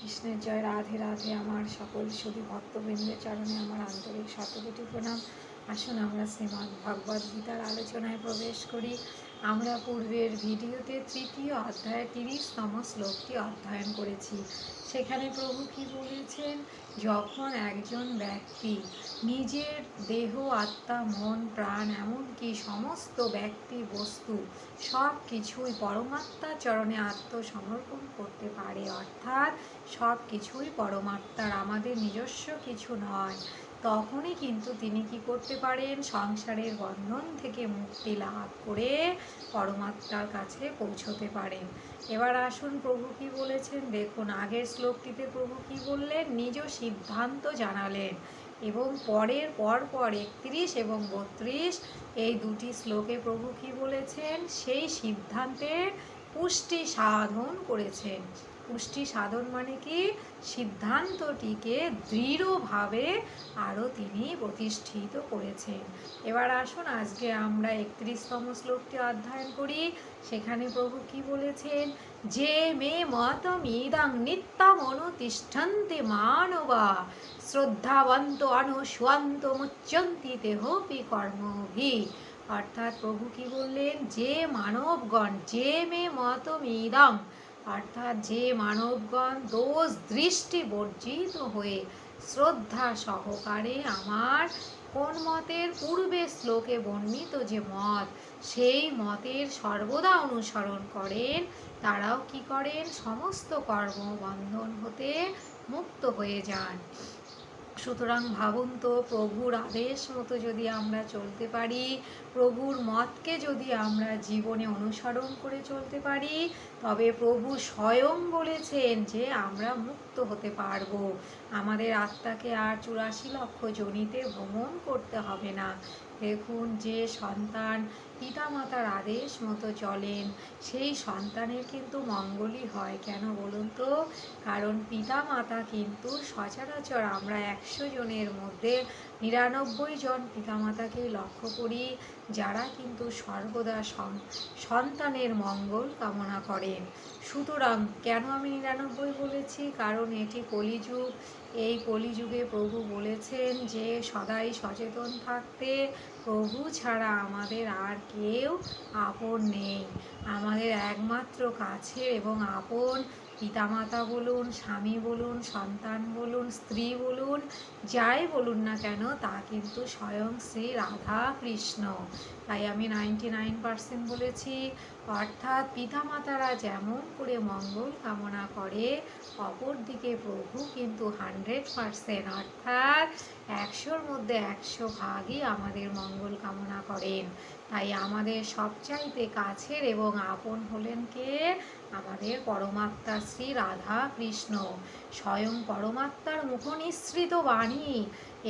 কৃষ্ণের জয়। রাধে রাধে। আমার সকল সুধী ভক্তবৃন্দের চরণে আমার আন্তরিক শতকোটি প্রণাম। আসুন আমরা শ্রীমদ্ ভগবদ্ গীতার আলোচনায় প্রবেশ করি। আমরা পূর্বের ভিডিওতে তৃতীয় অধ্যায়ের 30তম শ্লোকটি অধ্যয়ন করেছি। সেখানে প্রভু কি বলেছেন, যখন একজন ব্যক্তি নিজের দেহ, আত্মা, মন, প্রাণ, এমনকি সমস্ত ব্যক্তি, বস্তু সব কিছুই পরমাত্মার চরণে আত্মসমর্পণ করতে পারে, অর্থাৎ সব কিছুই পরমাত্মার, আমাদের নিজস্ব কিছু নয়, তখনই কিন্তু তিনি কি করতে পারেন, সংসারের বন্ধন থেকে মুক্তি লাভ করে পরমাত্মার কাছে পৌঁছতে পারেন। এবার আসুন প্রভু কি বলেছেন দেখুন। আগের শ্লোকটিতে প্রভু কি বললেন, নিজ সিদ্ধান্ত জানালেন, এবং পরের পরপর 31 এবং 32 এই দুটি শ্লোকে প্রভু কি বলেছেন, সেই সিদ্ধান্তের পুষ্টি সাধন করেছেন। পুষ্টি সাধন মানে কি, সিদ্ধান্তটিকে দৃঢ়ভাবে আরও তিনি প্রতিষ্ঠিত করেছেন। এবার আসুন আজকে আমরা 31তম শ্লোকটি অধ্যয়ন করি। সেখানে প্রভু কি বলেছেন, যে মে মতমিদং নিত্যম অনুতিষ্ঠন্তে মানবা শ্রদ্ধাবন্ত অনুসন্ত মুচ্যন্তি দেহপি কর্মভি। অর্থাৎ প্রভু কি বললেন, যে মানবগণ, যে মে মতমিদং, অর্থাৎ যে মানবগণ দোষ দৃষ্টি বর্জিত হয়ে শ্রদ্ধা সহকারে আমার কোন মতের, পূর্বে শ্লোকে বর্ণিত যে মত, সেই মতের সর্বদা অনুসরণ করেন, তারাও কি করেন, সমস্ত কর্মবন্ধন হতে মুক্ত হয়ে যান। সুতরাং ভাবুন তো, প্রভুর আদেশ মতো যদি আমরা চলতে পারি, প্রভুর মতকে যদি আমরা জীবনে অনুসরণ করে চলতে পারি, তবে প্রভু স্বয়ং বলেছেন যে আমরা মুক্ত হতে পারব। আমাদের আত্মাকে আর 84 লক্ষ যোনিতে ভ্রমণ করতে হবে না। দেখুন, যে সন্তান পিতামাতার আদেশ মতো চলেন, সেই সন্তানের কিন্তু মঙ্গলই হয়। কেন বলুন তো? কারণ পিতামাতা কিন্তু সচরাচর আমরা 100 জনের মধ্যে 99 জন পিতামাতাকেই লক্ষ্য করি, যারা কিন্তু সর্বদা সন্তানের মঙ্গল কামনা করেন। সুতরাং কেন আমি 99 বলেছি, কারণ এটি কলিযুগ। এই কলিযুগে প্রভু বলেছেন যে সদাই সচেতন থাকতে, প্রভু ছাড়া আমাদের আর কেউ আপন নেই। আমাদের একমাত্র কাছের এবং আপন পিতামাতা বলুন, স্বামী বলুন, সন্তান বলুন, স্ত্রী বলুন, যাই বলুন না কেন, তা কিন্তু স্বয়ং শ্রী রাধা কৃষ্ণ। তাই আমি 99% বলেছি। অর্থাৎ পিতামাতারা যেমন করে মঙ্গল কামনা করে, অপরদিকে প্রভু কিন্তু 100%, অর্থাৎ 100-র মধ্যে 100 ভাগই আমাদের মঙ্গল কামনা করেন। তাই আমাদের সবচাইতে কাছের এবং আপন হলেন কে? আমাদের পরমাত্মা শ্রী রাধা কৃষ্ণ। স্বয়ং পরমাত্মার মুখনিসৃত বাণী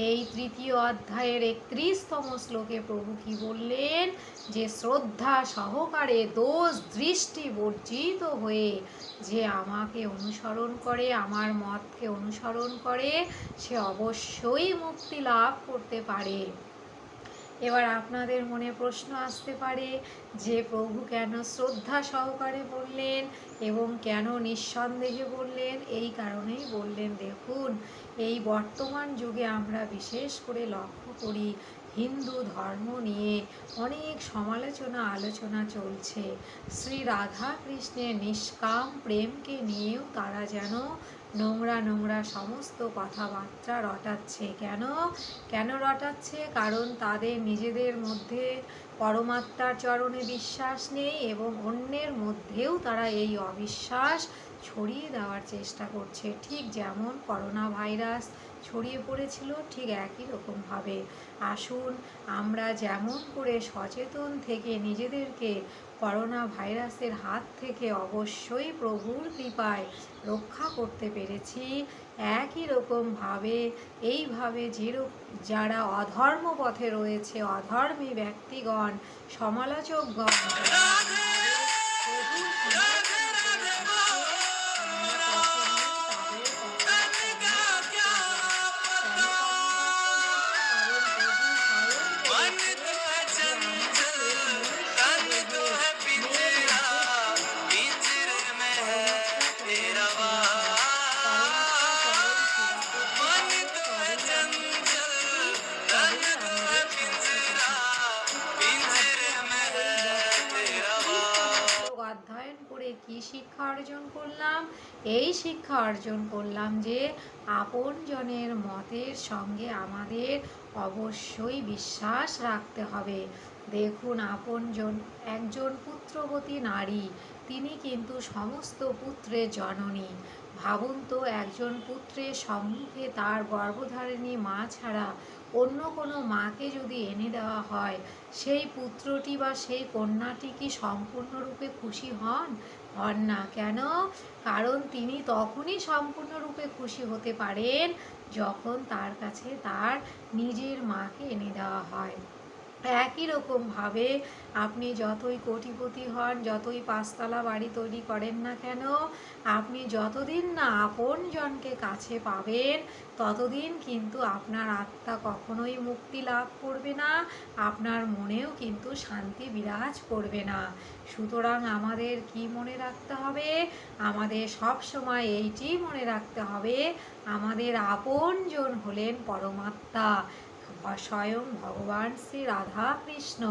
এই তৃতীয় অধ্যায়ের 31তম শ্লোকে প্রভু কি বললেন, যে শ্রদ্ধা সহকারে দোষ দৃষ্টি বর্জিত হয়ে যে আমাকে অনুসরণ করে, আমার মতকে অনুসরণ করে, সে অবশ্যই মুক্তি লাভ করতে পারে। এবার আপনাদের মনে প্রশ্ন আসতে পারে যে প্রভু কেন শ্রদ্ধা সহকারে বললেন এবং কেন নিঃসন্দেহে বললেন? এই কারণেই বললেন। দেখুন, এই বর্তমান যুগে আমরা বিশেষ করে লক্ষ্য করি, হিন্দু ধর্ম নিয়ে অনেক সমালোচনা আলোচনা চলছে। শ্রী রাধা কৃষ্ণের নিষ্কাম প্রেমকে নিয়েও তারা যেন নোংরা নোংরা সমস্ত কথাবার্তা রটাচ্ছে। কেন রটাচ্ছে? কারণ তাদের নিজেদের মধ্যে পরমাত্মার চরণে বিশ্বাস নেই, এবং অন্যের মধ্যেও তারা এই অবিশ্বাস ছড়িয়ে দেওয়ার চেষ্টা করছে। ঠিক যেমন করোনা ভাইরাস ছড়িয়ে পড়েছিল, ঠিক একই রকমভাবে আসুন আমরা যেমন করে সচেতন থেকে নিজেদেরকে করোনা ভাইরাসের হাত থেকে অবশ্যই প্রভুর কৃপায় রক্ষা করতে পেরেছি, একই রকমভাবে এইভাবে যারা অধর্ম পথে রয়েছে, অধর্মী ব্যক্তিগণ, সমালোচকগণ, অর্জন করলাম? এই শিক্ষা অর্জন করলাম যে আপনজনের মতের সঙ্গে আমাদের অবশ্যই বিশ্বাস রাখতে হবে। দেখুন, আপনজন একজন পুত্রবতী নারী, তিনি কিন্তু সমস্ত পুত্রের জননী। ভাবুন তো, একজন পুত্রের সম্মুখে তার গর্ভধারিণী মা ছাড়া অন্য কোনো মাকে যদি এনে দেওয়া হয়, সেই পুত্রটি বা সেই কন্যাটি কি সম্পূর্ণরূপে খুশি হন? হন না। কেন? কারণ তিনি তখনই সম্পূর্ণরূপে খুশি হতে পারেন যখন তার কাছে তার নিজের মাকে এনে দেওয়া হয়। একই রকমভাবে আপনি যতই কোটিপতি হন, যতই পাঁচতলা বাড়ি তৈরি করেন না কেন, আপনি যতদিন না আপনজনকে কাছে পাবেন, ততদিন কিন্তু আপনার আত্মা কখনোই মুক্তি লাভ করবে না, আপনার মনেও কিন্তু শান্তি বিরাজ করবে না। সুতরাং আমাদের কি মনে রাখতে হবে? আমাদের সব সময় এইটি মনে রাখতে হবে, আমাদের আপনজন হলেন পরমাত্মা, স্বয়ং ভগবান শ্রী রাধা কৃষ্ণ।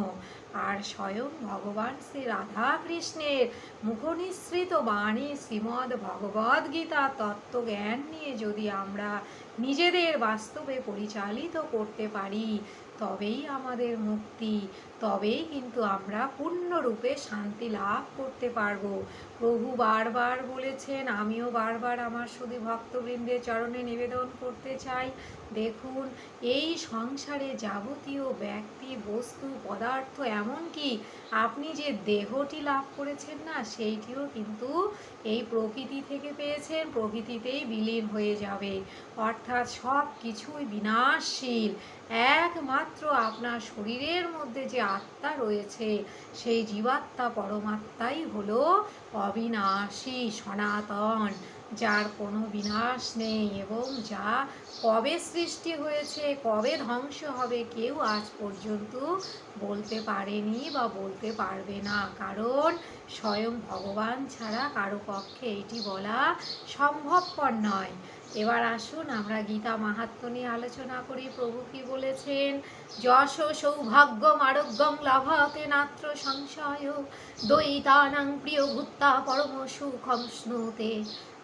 আর স্বয়ং ভগবান শ্রী রাধা কৃষ্ণের মুখনিসৃত বাণী শ্রীমদ্ ভগবদ গীতা তত্ত্বজ্ঞান নিয়ে যদি আমরা নিজেদের বাস্তবে পরিচালিত করতে পারি, তবেই আমাদের মুক্তি, তবেই কিন্তু আমরা পূর্ণরূপে শান্তি লাভ করতে পারব। প্রভু বারবার বলেছেন, আমিও বারবার আমার শুধু ভক্তবৃন্দের চরণে নিবেদন করতে চাই, দেখুন, এই সংসারে যাবতীয় ব্যক্তি, বস্তু, পদার্থ, এমনকি আপনি যে দেহটি লাভ করেছেন না, সেইটিও কিন্তু এই প্রকৃতি থেকে পেয়েছেন, প্রকৃতিতেই বিলীন হয়ে যাবে। অর্থাৎ সব কিছুই বিনাশশীল। একমাত্র আপনার শরীরের মধ্যে যে আত্মা রয়েছে, সেই জীবাত্মা পরমাত্মাই হলো অবিনাশী, সনাতন, যার কোনো বিনাশ নেই, এবং যা কবে সৃষ্টি হয়েছে, কবে ধ্বংস হবে, কেউ আজ পর্যন্ত বলতে পারেনি বা বলতে পারবে না। কারণ স্বয়ং ভগবান ছাড়া কারো পক্ষে এটি বলা সম্ভবপর নয়। এবার আসুন আমরা গীতা মাহাত্ম্য নিয়ে আলোচনা করি। প্রভু কি বলেছেন? যশ সৌভাগ্যম আরোগ্যং লাভাতে নাত্র সংশয় দ্বৈতানাং প্রিয় ভূত্তা পরম সুখম স্নুতে।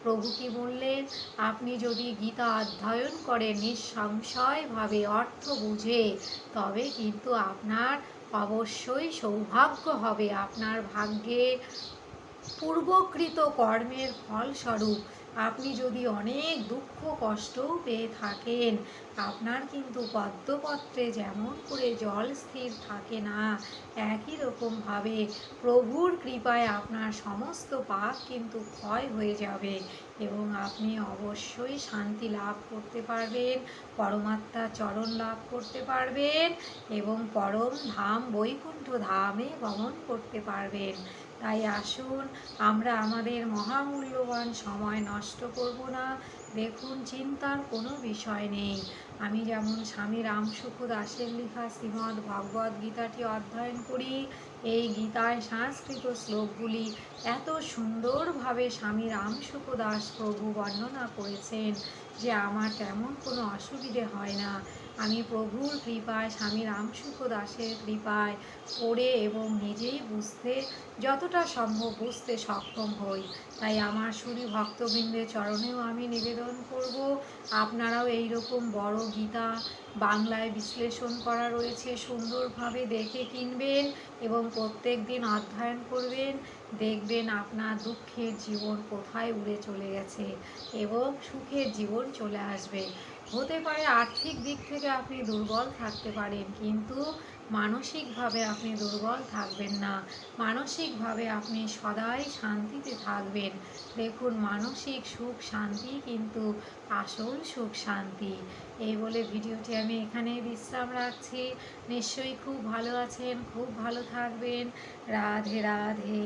প্রভু কি বললেন? আপনি যদি গীতা অধ্যয়ন করেন নিঃসংশয়ভাবে, অর্থ বুঝে, তবে কিন্তু আপনার অবশ্যই সৌভাগ্য হবে। আপনার ভাগ্যে পূর্বকৃত কর্মের ফলস্বরূপ আপনি যদি অনেক দুঃখ কষ্টও পেয়ে থাকেন, আপনার কিন্তু পদ্মপত্রে যেমন করে জল স্থির থাকে না, একই রকমভাবে প্রভুর কৃপায় আপনার সমস্ত পাপ কিন্তু ক্ষয় হয়ে যাবে, এবং আপনি অবশ্যই শান্তি লাভ করতে পারবেন, পরমাত্মার চরণ লাভ করতে পারবেন, এবং পরম ধাম বৈকুণ্ঠ ধামে গমন করতে পারবেন। তাই আসুন আমরা আমাদের মহামূল্যবান সময় নষ্ট করব না। দেখুন, চিন্তার কোনো বিষয় নেই। আমি যেমন স্বামী রামসুখ দাসের লেখা শ্রীমদ্ ভগবদ গীতাটি অধ্যয়ন করি, এই গীতায় সংস্কৃত শ্লোকগুলি এত সুন্দরভাবে স্বামী রামসুখ দাস প্রভু বর্ণনা করেছেন যে আমার তেমন কোনো অসুবিধে হয় না। আমি প্রভুর কৃপায়, স্বামী রামসুখ দাসের কৃপায় পড়ে এবং নিজেই বুঝতে যতটা সম্ভব বুঝতে সক্ষম হই। তাই আমার শুধু ভক্তবৃন্দের চরণেও আমি নিবেদন করব, আপনারাও এইরকম বড় গীতা বাংলায় বিশ্লেষণ করা রয়েছে, সুন্দরভাবে দেখে কিনবেন এবং প্রত্যেক দিন অধ্যয়ন করবেন। দেখবেন আপনার দুঃখের জীবন কোথায় উড়ে চলে গেছে এবং সুখের জীবন চলে আসবে। হতে পারে আর্থিক দিক থেকে আপনি দুর্বল থাকতে পারেন, কিন্তু মানসিকভাবে আপনি দুর্বল থাকবেন না, মানসিকভাবে আপনি সদাই শান্তিতে থাকবেন। দেখুন, মানসিক সুখ শান্তি কিন্তু আসল সুখ শান্তি। এই বলে ভিডিওটি আমি এখানে বিশ্রাম রাখছি। নিশ্চয়ই খুব ভালো আছেন, খুব ভালো থাকবেন। রাধে রাধে।